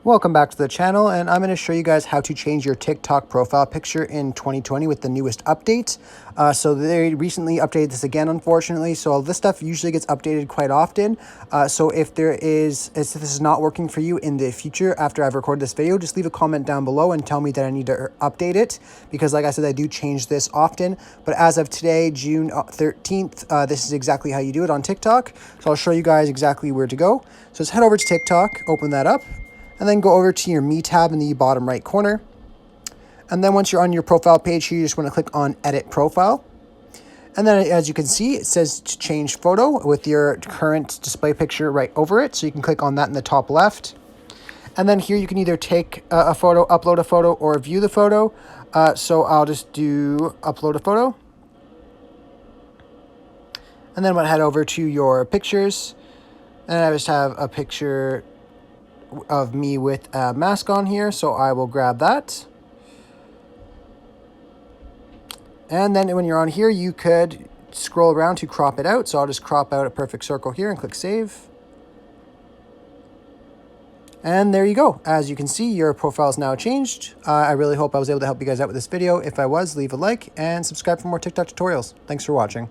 Welcome back to the channel, and I'm going to show you guys how to change your TikTok profile picture in 2020 with the newest update. So they recently updated this again, unfortunately, so this stuff usually gets updated quite often. So if this is not working for you in the future after I've recorded this video, just leave a comment down below and tell me that I need to update it, because like I said, I do change this often. But as of today, June 13th, this is exactly how you do it on TikTok. So I'll show you guys exactly where to go. So just head over to TikTok, open that up, and then go over to your Me tab in the bottom right corner. And then once you're on your profile page here, you just want to click on Edit Profile. And then as you can see, it says to change photo with your current display picture right over it. So you can click on that in the top left. And then here you can either take a photo, upload a photo, or view the photo. So I'll just do upload a photo. And then I'm gonna head over to your pictures. And I just have a picture of me with a mask on here, so I will grab that. And then when you're on here, you could scroll around to crop it out, so I'll just crop out a perfect circle here and click save. And there you go. As you can see, your profile is now changed. I really hope I was able to help you guys out with this video. If I was, leave a like and subscribe for more TikTok tutorials. Thanks for watching.